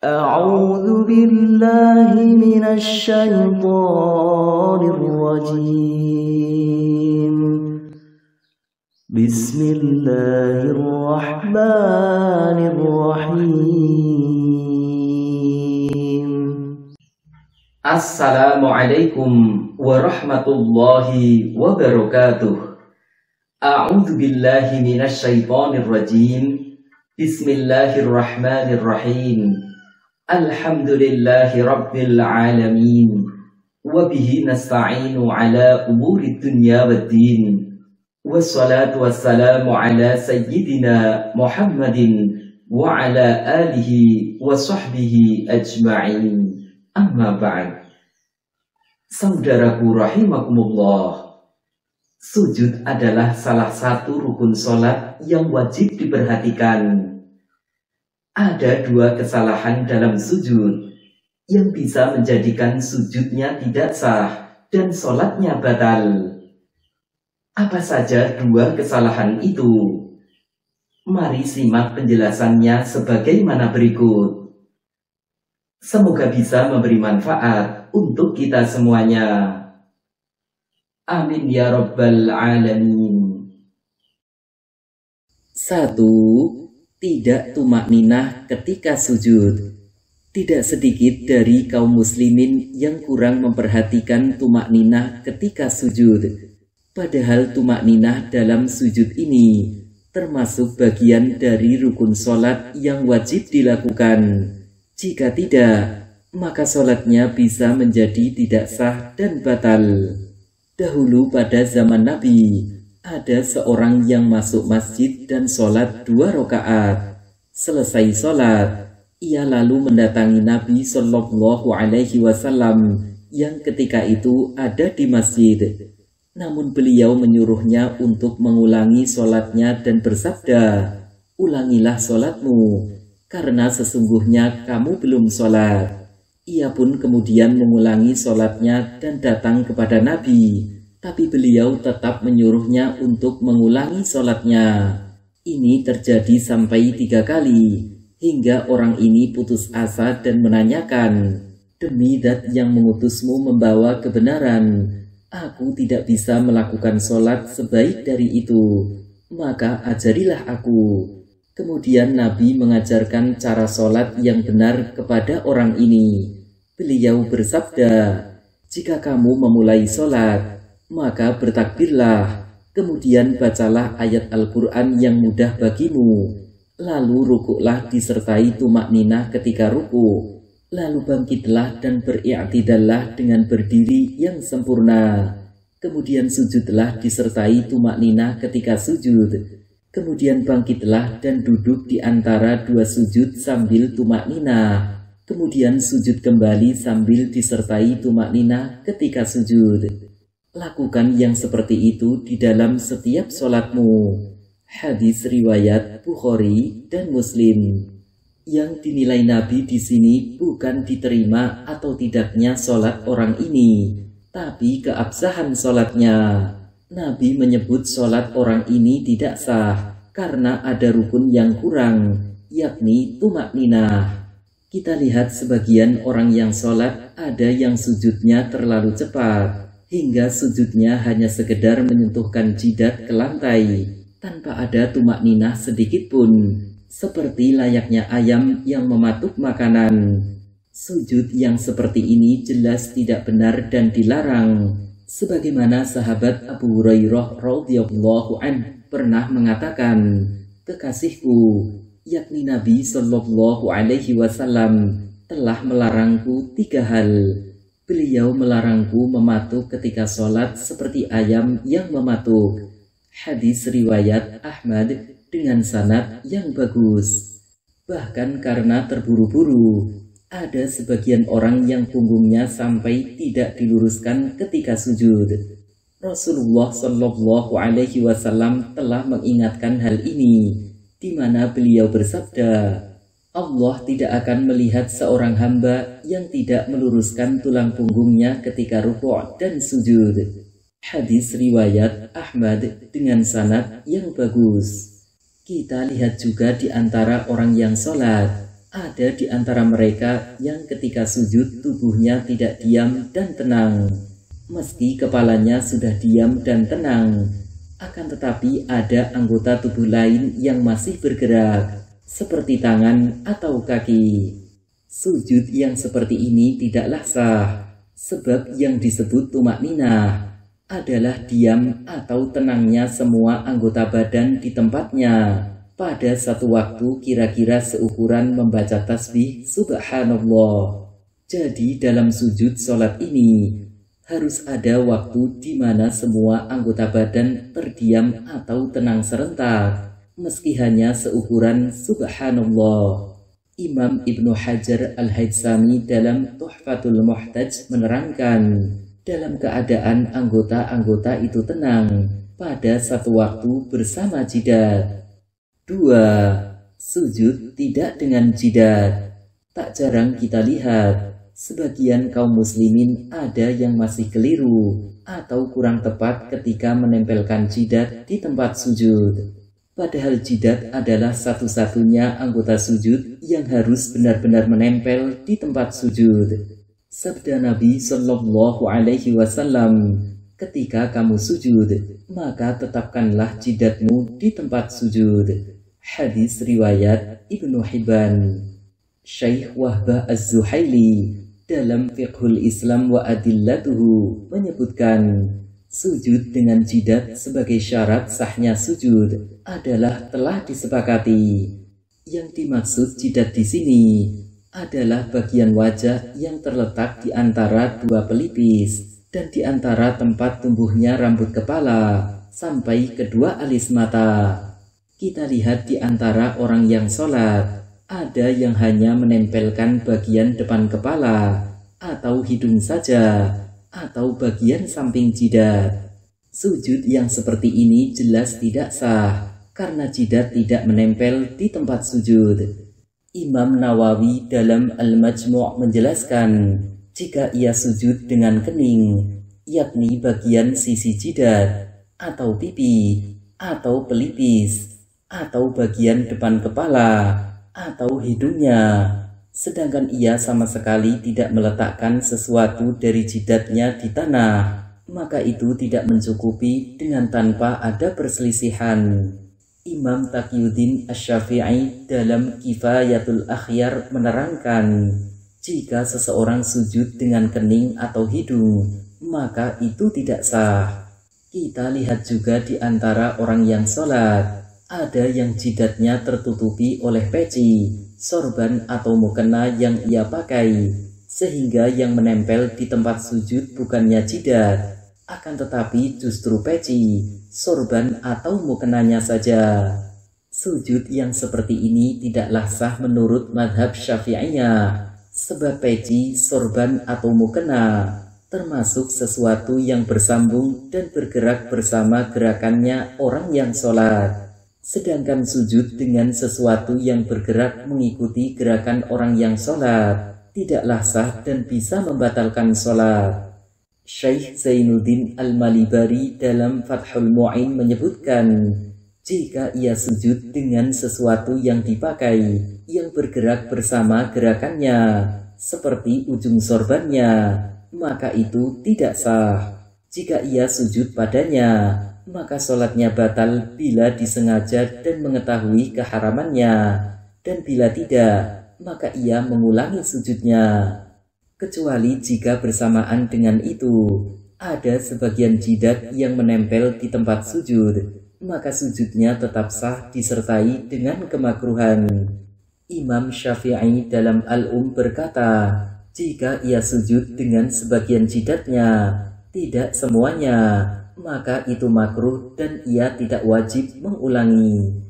أعوذ بالله من الشيطان الرجيم. بسم الله الرحمن الرحيم. Assalamualaikum warahmatullahi wabarakatuh. A'udzu billahi minasyaitonir rajim. Bismillahirrahmanirrahim. Alhamdulillahi rabbil alamin. Wa bihi nasta'inu ala umuri dunya waddin. Wassalatu wassalamu ala sayyidina Muhammadin wa ala alihi wa sahbihi ajma'in. Amma ba'd. Saudaraku rahimakumullah, sujud adalah salah satu rukun sholat yang wajib diperhatikan. Ada dua kesalahan dalam sujud yang bisa menjadikan sujudnya tidak sah dan sholatnya batal. Apa saja dua kesalahan itu? Mari simak penjelasannya sebagaimana berikut. Semoga bisa memberi manfaat untuk kita semuanya. Amin ya rabbal alamin. 1. Tidak tumakninah ketika sujud. Tidak sedikit dari kaum muslimin yang kurang memperhatikan tumakninah ketika sujud. Padahal tumakninah dalam sujud ini termasuk bagian dari rukun sholat yang wajib dilakukan. Jika tidak, maka sholatnya bisa menjadi tidak sah dan batal. Dahulu pada zaman Nabi, ada seorang yang masuk masjid dan sholat 2 rakaat. Selesai sholat, ia lalu mendatangi Nabi Shallallahu Alaihi Wasallam yang ketika itu ada di masjid. Namun beliau menyuruhnya untuk mengulangi sholatnya dan bersabda, "Ulangilah sholatmu, karena sesungguhnya kamu belum sholat." Ia pun kemudian mengulangi sholatnya dan datang kepada Nabi. Tapi beliau tetap menyuruhnya untuk mengulangi sholatnya. Ini terjadi sampai 3 kali, hingga orang ini putus asa dan menanyakan, "Demi Zat yang mengutusmu membawa kebenaran, aku tidak bisa melakukan sholat sebaik dari itu, maka ajarilah aku." Kemudian Nabi mengajarkan cara sholat yang benar kepada orang ini. Beliau bersabda, "Jika kamu memulai sholat, maka bertakbirlah, kemudian bacalah ayat Al-Quran yang mudah bagimu, lalu rukuklah disertai tumakninah ketika ruku, lalu bangkitlah dan beri'tidallah dengan berdiri yang sempurna, kemudian sujudlah disertai tumakninah ketika sujud, kemudian bangkitlah dan duduk di antara 2 sujud sambil tumakninah, kemudian sujud kembali sambil disertai tumakninah ketika sujud. Lakukan yang seperti itu di dalam setiap sholatmu." Hadis riwayat Bukhari dan Muslim. Yang dinilai Nabi di sini bukan diterima atau tidaknya sholat orang ini, tapi keabsahan sholatnya. Nabi menyebut sholat orang ini tidak sah karena ada rukun yang kurang, yakni tumakninah. Kita lihat sebagian orang yang sholat, ada yang sujudnya terlalu cepat, hingga sujudnya hanya sekedar menyentuhkan jidat ke lantai, tanpa ada tumakninah sedikit pun, seperti layaknya ayam yang mematuk makanan. Sujud yang seperti ini jelas tidak benar dan dilarang. Sebagaimana sahabat Abu Hurairah radhiyallahu anhu pernah mengatakan, "Kekasihku, yakni Nabi Shallallahu Alaihi Wasallam telah melarangku 3 hal. Beliau melarangku mematuk ketika sholat seperti ayam yang mematuk." Hadis riwayat Ahmad dengan sanad yang bagus. Bahkan karena terburu-buru, ada sebagian orang yang punggungnya sampai tidak diluruskan ketika sujud. Rasulullah Shallallahu Alaihi Wasallam telah mengingatkan hal ini, di mana beliau bersabda, "Allah tidak akan melihat seorang hamba yang tidak meluruskan tulang punggungnya ketika rukuk dan sujud." Hadis riwayat Ahmad dengan sanad yang bagus. Kita lihat juga di antara orang yang sholat, Ada di antara mereka yang ketika sujud tubuhnya tidak diam dan tenang, meski kepalanya sudah diam dan tenang, akan tetapi ada anggota tubuh lain yang masih bergerak, seperti tangan atau kaki. Sujud yang seperti ini tidaklah sah, sebab yang disebut tumakninah adalah diam atau tenangnya semua anggota badan di tempatnya pada satu waktu kira-kira seukuran membaca tasbih subhanallah. Jadi dalam sujud sholat ini harus ada waktu di mana semua anggota badan terdiam atau tenang serentak, meski hanya seukuran subhanallah. Imam Ibnu Hajar Al-Haytsami dalam Tuhfatul Muhtaj menerangkan, dalam keadaan anggota-anggota itu tenang pada satu waktu bersama jidat. 2. Sujud tidak dengan jidat. Tak jarang kita lihat sebagian kaum muslimin ada yang masih keliru atau kurang tepat ketika menempelkan jidat di tempat sujud. Padahal jidat adalah satu-satunya anggota sujud yang harus benar-benar menempel di tempat sujud. Sabda Nabi Shallallahu Alaihi Wasallam, ketika kamu sujud, maka tetapkanlah jidatmu di tempat sujud. Hadis riwayat Ibnu Hibban. Syekh Wahbah Az-Zuhaili dalam Fiqhul Islam wa Adillatuhu menyebutkan, sujud dengan jidat sebagai syarat sahnya sujud adalah telah disepakati. Yang dimaksud jidat di sini adalah bagian wajah yang terletak di antara dua pelipis dan di antara tempat tumbuhnya rambut kepala sampai kedua alis mata. Kita lihat di antara orang yang sholat, ada yang hanya menempelkan bagian depan kepala atau hidung saja, atau bagian samping jidat. Sujud yang seperti ini jelas tidak sah, karena jidat tidak menempel di tempat sujud. Imam Nawawi dalam Al-Majmu' menjelaskan, jika ia sujud dengan kening, yakni bagian sisi jidat, atau pipi, atau pelipis, atau bagian depan kepala, atau hidungnya, sedangkan ia sama sekali tidak meletakkan sesuatu dari jidatnya di tanah, maka itu tidak mencukupi dengan tanpa ada perselisihan. Imam Taqiyuddin Asy-Syafi'i dalam Kifayatul Akhyar menerangkan, jika seseorang sujud dengan kening atau hidung, maka itu tidak sah. Kita lihat juga di antara orang yang sholat, ada yang jidatnya tertutupi oleh peci, sorban atau mukena yang ia pakai, sehingga yang menempel di tempat sujud bukannya jidat, akan tetapi justru peci, sorban atau mukenanya saja. Sujud yang seperti ini tidaklah sah menurut madhab Syafi'iyah, sebab peci, sorban atau mukena termasuk sesuatu yang bersambung dan bergerak bersama gerakannya orang yang sholat. Sedangkan sujud dengan sesuatu yang bergerak mengikuti gerakan orang yang sholat tidaklah sah dan bisa membatalkan sholat. Syekh Zainuddin Al-Malibari dalam Fathul Mu'in menyebutkan, jika ia sujud dengan sesuatu yang dipakai yang bergerak bersama gerakannya seperti ujung sorbannya, maka itu tidak sah. Jika ia sujud padanya, maka sholatnya batal bila disengaja dan mengetahui keharamannya, dan bila tidak, maka ia mengulangi sujudnya. Kecuali jika bersamaan dengan itu ada sebagian jidat yang menempel di tempat sujud, maka sujudnya tetap sah disertai dengan kemakruhan. Imam Syafi'i dalam Al-Berkata, jika ia sujud dengan sebagian jidatnya, tidak semuanya, maka itu makruh dan ia tidak wajib mengulangi.